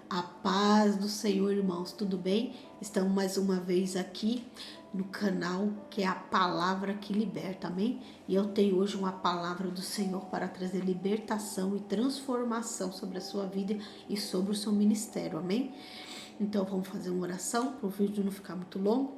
A paz do Senhor, irmãos, tudo bem? Estamos mais uma vez aqui no canal que é a palavra que liberta, amém? E eu tenho hoje uma palavra do Senhor para trazer libertação e transformação sobre a sua vida e sobre o seu ministério, amém? Então vamos fazer uma oração para o vídeo não ficar muito longo.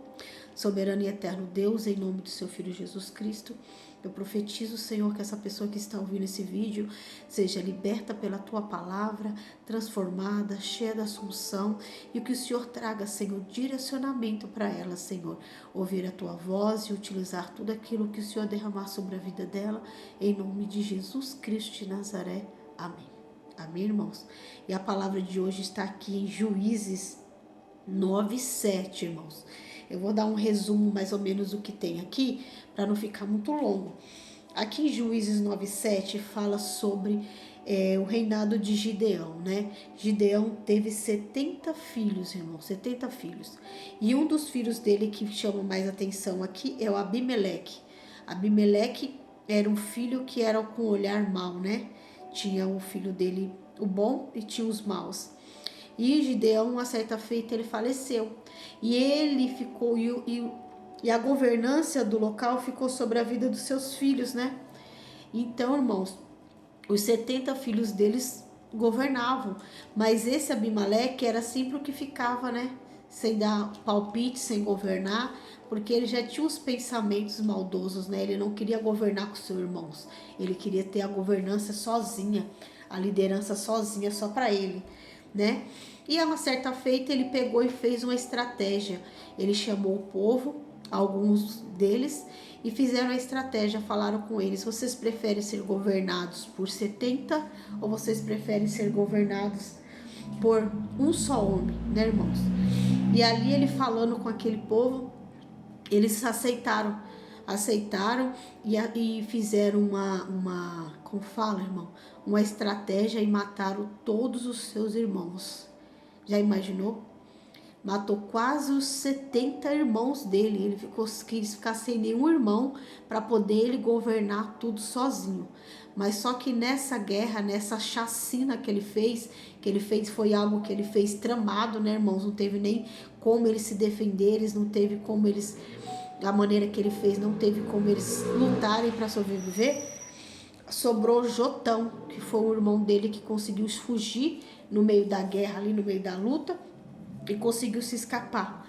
Soberano e eterno Deus, em nome do seu Filho Jesus Cristo, eu profetizo, Senhor, que essa pessoa que está ouvindo esse vídeo seja liberta pela tua palavra, transformada, cheia da assunção, e que o Senhor traga, Senhor, direcionamento para ela, Senhor, ouvir a tua voz e utilizar tudo aquilo que o Senhor derramar sobre a vida dela, em nome de Jesus Cristo de Nazaré. Amém. Amém, irmãos? E a palavra de hoje está aqui em Juízes 9:7, irmãos. Eu vou dar um resumo mais ou menos do que tem aqui, para não ficar muito longo. Aqui em Juízes 9:7 fala sobre o reinado de Gideão, né? Gideão teve 70 filhos, irmão, 70 filhos. E um dos filhos dele que chama mais atenção aqui é o Abimeleque. Abimeleque era um filho que era com olhar mau, né? Tinha o filho dele, o bom, e tinha os maus. E Gideão, uma certa feita, ele faleceu. E ele ficou, e a governança do local ficou sobre a vida dos seus filhos, né? Então, irmãos, os 70 filhos deles governavam. Mas esse Abimeleque era sempre o que ficava, né? Sem dar palpite, sem governar, porque ele já tinha os pensamentos maldosos, né? Ele não queria governar com seus irmãos. Ele queria ter a governança sozinha, a liderança sozinha, só para ele, né? E a uma certa feita ele pegou e fez uma estratégia. Ele chamou o povo, alguns deles, e fizeram a estratégia, falaram com eles: vocês preferem ser governados por 70 ou vocês preferem ser governados por um só homem, né, irmãos? E ali ele falando com aquele povo, eles aceitaram e fizeram como fala, irmão? Uma estratégia e mataram todos os seus irmãos. Já imaginou? Matou quase os 70 irmãos dele. Ele quis ficar sem nenhum irmão para poder ele governar tudo sozinho. Mas só que nessa guerra, nessa chacina que ele fez foi algo que ele fez tramado, né, irmãos? Não teve nem como eles se defender, não teve como eles, da maneira que ele fez, não teve como eles lutarem para sobreviver. Sobrou Jotão, que foi o irmão dele que conseguiu fugir no meio da guerra, ali no meio da luta, e conseguiu se escapar.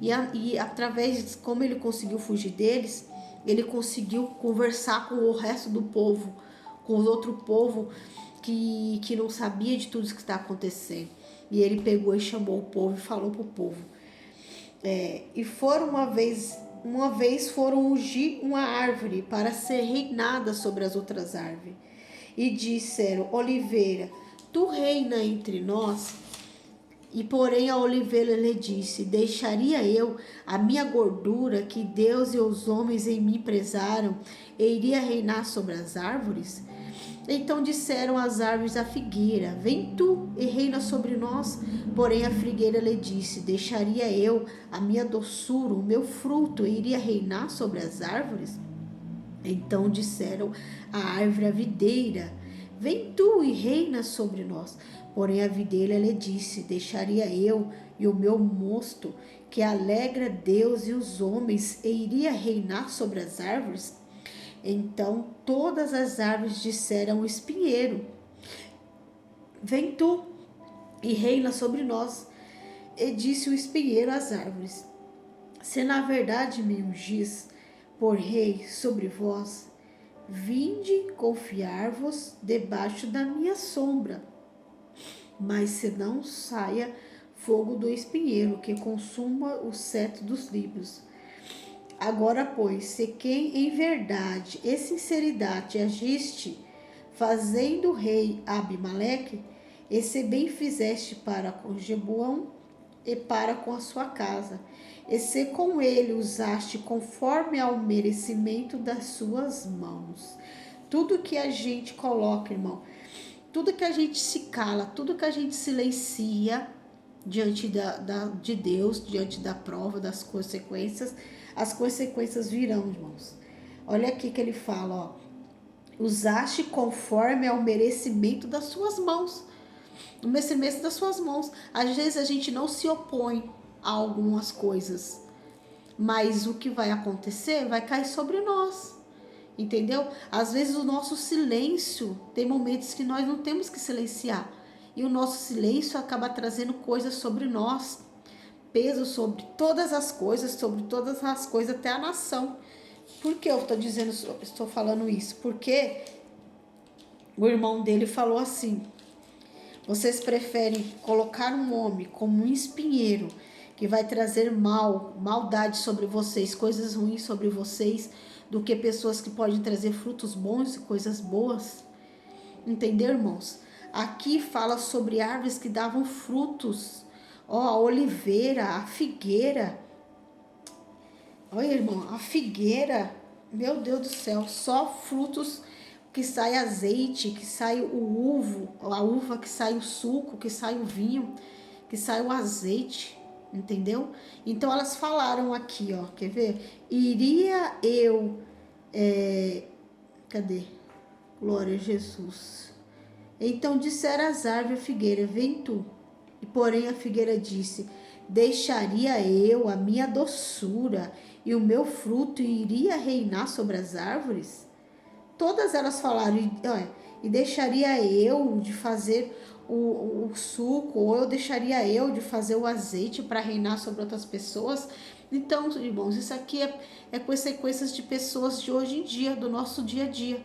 E através de como ele conseguiu fugir deles, ele conseguiu conversar com o resto do povo, com os outro povo que não sabia de tudo isso que está acontecendo. E ele pegou e chamou o povo e falou para o povo. E foram uma vez foram ungir uma árvore para ser reinada sobre as outras árvores. E disseram: Oliveira, tu reina entre nós? E porém a oliveira lhe disse: deixaria eu a minha gordura que Deus e os homens em mim prezaram, e iria reinar sobre as árvores? Então disseram as árvores à figueira: vem tu e reina sobre nós. Porém a figueira lhe disse: deixaria eu a minha doçura, o meu fruto, e iria reinar sobre as árvores? Então disseram a árvore à videira: vem tu e reina sobre nós. Porém a videira lhe disse: deixaria eu e o meu mosto, que alegra Deus e os homens, e iria reinar sobre as árvores? Então todas as árvores disseram ao espinheiro: vem tu e reina sobre nós. E disse o espinheiro às árvores: se na verdade me ungis por rei sobre vós, vinde confiar-vos debaixo da minha sombra. Mas se não saia fogo do espinheiro, que consuma o cetro dos livros. Agora, pois, se quem em verdade e sinceridade agiste, fazendo o rei Abimeleque, e se bem fizeste para com Jebuão e para com a sua casa, e se com ele usaste conforme ao merecimento das suas mãos. Tudo que a gente coloca, irmão, tudo que a gente se cala, tudo que a gente silencia diante de Deus, diante da prova, das consequências, as consequências virão, irmãos. Olha aqui que ele fala, ó: usaste conforme ao merecimento das suas mãos. no mestre das suas mãos. Às vezes a gente não se opõe a algumas coisas, mas o que vai acontecer vai cair sobre nós, entendeu? Às vezes o nosso silêncio, tem momentos que nós não temos que silenciar, e o nosso silêncio acaba trazendo coisas sobre nós, peso sobre todas as coisas, até a nação. Por que eu estou falando isso? Porque o irmão dele falou assim: vocês preferem colocar um homem como um espinheiro que vai trazer maldade sobre vocês, coisas ruins sobre vocês, do que pessoas que podem trazer frutos bons e coisas boas? Entendeu, irmãos? Aqui fala sobre árvores que davam frutos. Ó, a oliveira, a figueira. Olha, irmão, a figueira, meu Deus do céu, só frutos que sai azeite, que sai o uvo, a uva, que sai o suco, que sai o vinho, que sai o azeite, entendeu? Então elas falaram aqui, ó, quer ver? Iria eu, cadê? Glória a Jesus. Então disseram as árvores à figueira: vem tu. E porém a figueira disse: deixaria eu a minha doçura e o meu fruto iria reinar sobre as árvores? Todas elas falaram: e deixaria eu de fazer o suco, ou eu deixaria eu de fazer o azeite para reinar sobre outras pessoas? Então, irmãos, isso aqui é consequências de pessoas de hoje em dia, do nosso dia a dia,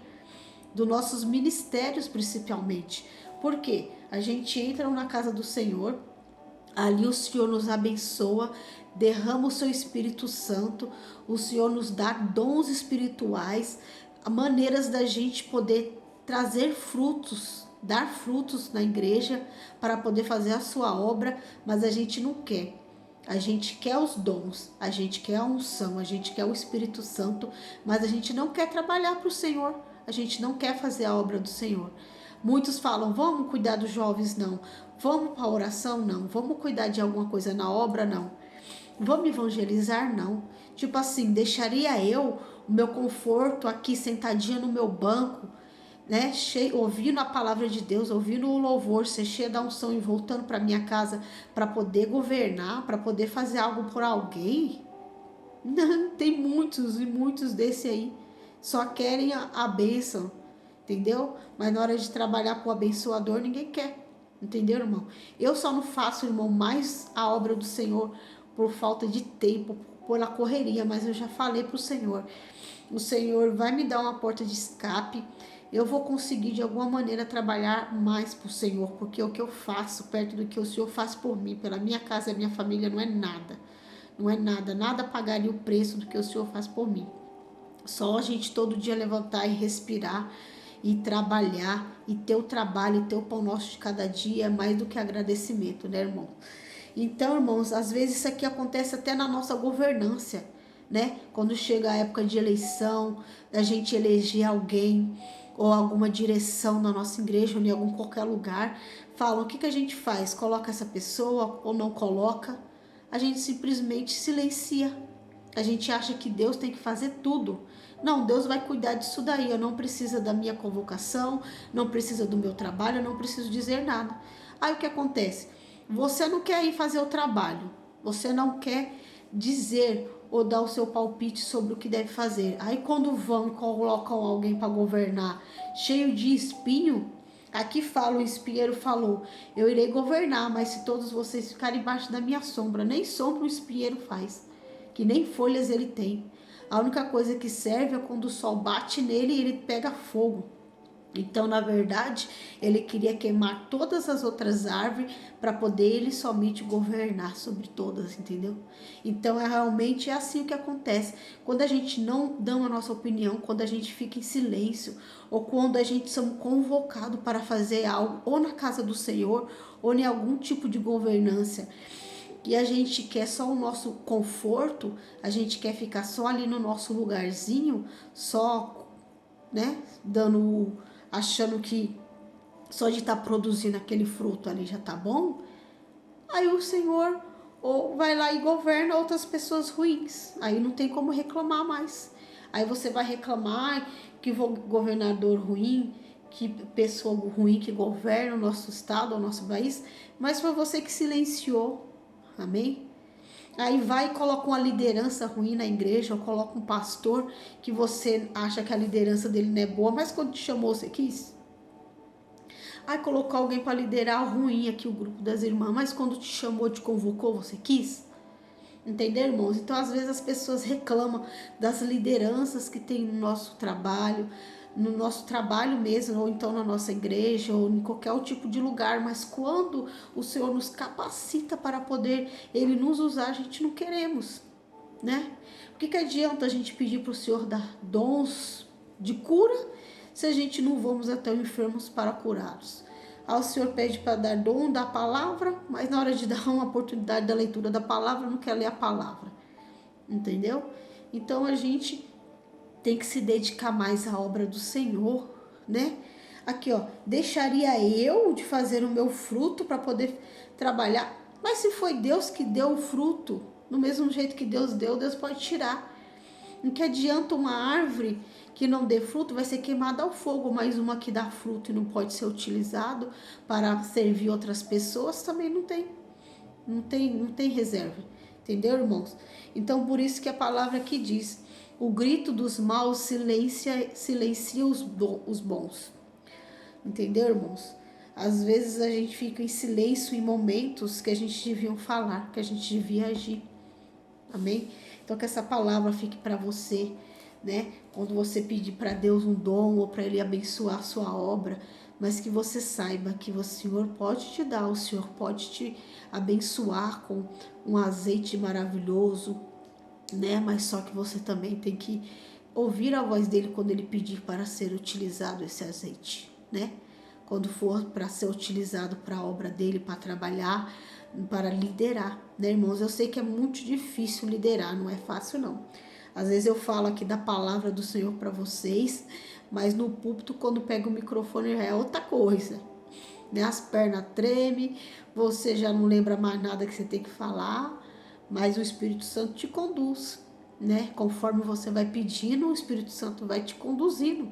dos nossos ministérios principalmente. Por quê? A gente entra na casa do Senhor, ali o Senhor nos abençoa, derrama o seu Espírito Santo, o Senhor nos dá dons espirituais, maneiras da gente poder trazer frutos, dar frutos na igreja para poder fazer a sua obra, mas a gente não quer. A gente quer os dons, a gente quer a unção, a gente quer o Espírito Santo, mas a gente não quer trabalhar para o Senhor, a gente não quer fazer a obra do Senhor. Muitos falam: vamos cuidar dos jovens? Não. Vamos para a oração? Não. Vamos cuidar de alguma coisa na obra? Não. Vamos evangelizar? Não. Tipo assim, deixaria eu o meu conforto aqui sentadinha no meu banco, né, ouvindo a palavra de Deus, ouvindo o louvor, ser cheia da unção e voltando para minha casa para poder governar, para poder fazer algo por alguém? Não, tem muitos e muitos desse aí. Só querem a bênção, entendeu? Mas na hora de trabalhar para o abençoador, ninguém quer. Entendeu, irmão? Eu só não faço, irmão, mais a obra do Senhor por falta de tempo, pela correria, mas eu já falei para o Senhor vai me dar uma porta de escape, eu vou conseguir de alguma maneira trabalhar mais para o Senhor, porque o que eu faço perto do que o Senhor faz por mim, pela minha casa e minha família, não é nada. Não é nada, nada pagaria o preço do que o Senhor faz por mim. Só a gente todo dia levantar e respirar e trabalhar e ter o trabalho e ter o pão nosso de cada dia é mais do que agradecimento, né, irmão? Então, irmãos, às vezes isso aqui acontece até na nossa governância, né? Quando chega a época de eleição, da gente eleger alguém ou alguma direção na nossa igreja ou em algum qualquer lugar, falam: o que a gente faz? Coloca essa pessoa ou não coloca? A gente simplesmente silencia. A gente acha que Deus tem que fazer tudo. Não, Deus vai cuidar disso daí. Eu não preciso da minha convocação, não precisa do meu trabalho, eu não preciso dizer nada. Aí o que acontece? Você não quer ir fazer o trabalho, você não quer dizer ou dar o seu palpite sobre o que deve fazer. Aí quando vão e colocam alguém para governar cheio de espinho, aqui fala, o espinheiro falou: eu irei governar, mas se todos vocês ficarem embaixo da minha sombra, nem sombra o espinheiro faz, que nem folhas ele tem. A única coisa que serve é quando o sol bate nele e ele pega fogo. Então, na verdade, ele queria queimar todas as outras árvores para poder ele somente governar sobre todas, entendeu? Então, realmente assim o que acontece. Quando a gente não dá a nossa opinião, quando a gente fica em silêncio, ou quando a gente somos convocados para fazer algo, ou na casa do Senhor, ou em algum tipo de governância, e a gente quer só o nosso conforto, a gente quer ficar só ali no nosso lugarzinho, só, né, achando que só de estar produzindo aquele fruto ali já tá bom, aí o Senhor ou vai lá e governa outras pessoas ruins, aí não tem como reclamar mais. Aí você vai reclamar que o governador ruim, que pessoa ruim que governa o nosso estado, o nosso país, mas foi você que silenciou, amém? Aí vai e coloca uma liderança ruim na igreja, ou coloca um pastor que você acha que a liderança dele não é boa, mas quando te chamou você quis. Aí colocou alguém para liderar ruim aqui o grupo das irmãs, mas quando te chamou, te convocou, você quis. Entendeu, irmãos? Então, às vezes as pessoas reclamam das lideranças que tem no nosso trabalho mesmo, ou então na nossa igreja, ou em qualquer tipo de lugar, mas quando o Senhor nos capacita para poder Ele nos usar, a gente não queremos, né? O que adianta a gente pedir para o Senhor dar dons de cura, se a gente não vamos até os enfermos para curá-los? Aí o Senhor pede para dar dom da palavra, mas na hora de dar uma oportunidade da leitura da palavra, não quer ler a palavra. Entendeu? Então a gente tem que se dedicar mais à obra do Senhor, né? Aqui, ó, deixaria eu de fazer o meu fruto para poder trabalhar? Mas se foi Deus que deu o fruto, do mesmo jeito que Deus deu, Deus pode tirar. Não que adianta uma árvore que não dê fruto, vai ser queimada ao fogo, mas uma que dá fruto e não pode ser utilizado para servir outras pessoas, também não tem reserva. Entendeu, irmãos? Então, por isso que a palavra aqui diz, o grito dos maus silencia os bons. Entendeu, irmãos? Às vezes a gente fica em silêncio em momentos que a gente devia falar, que a gente devia agir. Amém? Então que essa palavra fique para você, né? Quando você pedir para Deus um dom ou para Ele abençoar a sua obra, mas que você saiba que o Senhor pode te dar, o Senhor pode te abençoar com um azeite maravilhoso, né? Mas só que você também tem que ouvir a voz dele quando ele pedir para ser utilizado esse azeite, né? Quando for para ser utilizado para a obra dele, para trabalhar, para liderar, né, irmãos? Eu sei que é muito difícil liderar, não é fácil não. Às vezes eu falo aqui da palavra do Senhor para vocês, mas no púlpito, quando pega o microfone, já é outra coisa, né? As pernas tremem, você já não lembra mais nada que você tem que falar, mas o Espírito Santo te conduz, né? Conforme você vai pedindo, o Espírito Santo vai te conduzindo.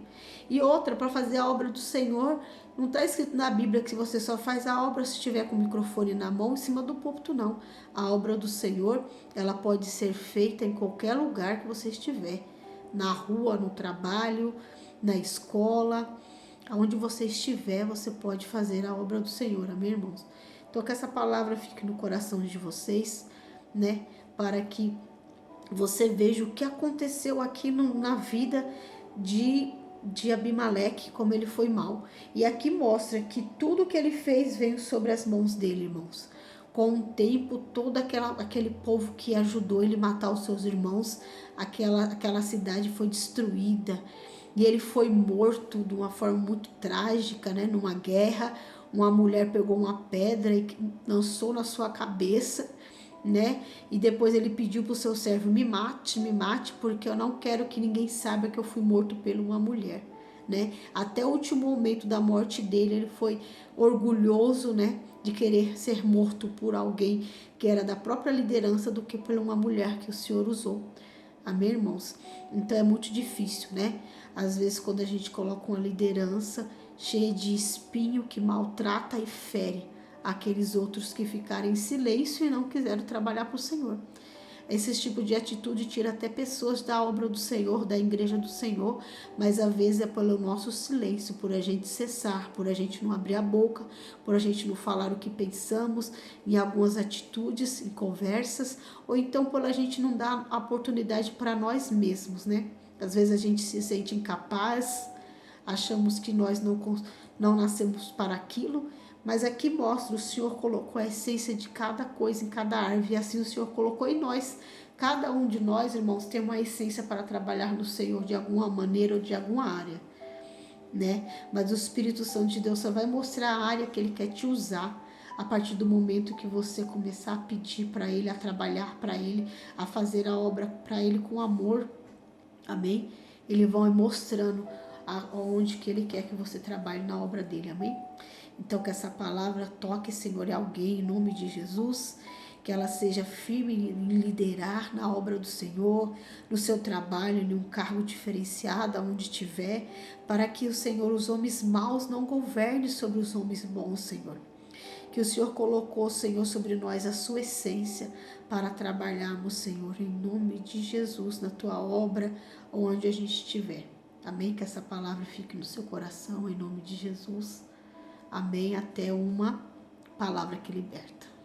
E outra, para fazer a obra do Senhor, não está escrito na Bíblia que você só faz a obra se estiver com o microfone na mão em cima do púlpito, não. A obra do Senhor, ela pode ser feita em qualquer lugar que você estiver. Na rua, no trabalho, na escola, aonde você estiver, você pode fazer a obra do Senhor, amém, irmãos? Então que essa palavra fique no coração de vocês, né? Para que você veja o que aconteceu aqui na vida de Abimeleque, como ele foi mal. E aqui mostra que tudo que ele fez veio sobre as mãos dele, irmãos. Com o tempo, todo aquele povo que ajudou ele a matar os seus irmãos, aquela cidade foi destruída. E ele foi morto de uma forma muito trágica, né? Numa guerra, uma mulher pegou uma pedra e lançou na sua cabeça, né? E depois ele pediu para o seu servo, me mate, porque eu não quero que ninguém saiba que eu fui morto por uma mulher, né? Até o último momento da morte dele, ele foi orgulhoso, né? De querer ser morto por alguém que era da própria liderança do que por uma mulher que o Senhor usou. Amém, irmãos? Então é muito difícil, né? Às vezes quando a gente coloca uma liderança cheia de espinho que maltrata e fere aqueles outros que ficaram em silêncio e não quiseram trabalhar para o Senhor. Esse tipo de atitude tira até pessoas da obra do Senhor, da igreja do Senhor, mas às vezes é pelo nosso silêncio, por a gente cessar, por a gente não abrir a boca, por a gente não falar o que pensamos em algumas atitudes, em conversas, ou então por a gente não dar a oportunidade para nós mesmos, né? Às vezes a gente se sente incapaz, achamos que nós não nascemos para aquilo, mas aqui mostra, o Senhor colocou a essência de cada coisa em cada árvore, e assim o Senhor colocou em nós. Cada um de nós, irmãos, tem uma essência para trabalhar no Senhor de alguma maneira ou de alguma área, né? Mas o Espírito Santo de Deus só vai mostrar a área que Ele quer te usar a partir do momento que você começar a pedir para Ele, a trabalhar para Ele, a fazer a obra para Ele com amor, amém? Ele vai mostrando aonde que Ele quer que você trabalhe na obra dEle, amém? Então que essa palavra toque, Senhor, em alguém, em nome de Jesus, que ela seja firme em liderar na obra do Senhor, no seu trabalho, em um cargo diferenciado, aonde estiver, para que o Senhor, os homens maus não governem sobre os homens bons, Senhor. Que o Senhor colocou, Senhor, sobre nós a sua essência para trabalharmos, Senhor, em nome de Jesus, na tua obra, onde a gente estiver. Amém? Que essa palavra fique no seu coração, em nome de Jesus. Amém? Até uma palavra que liberta.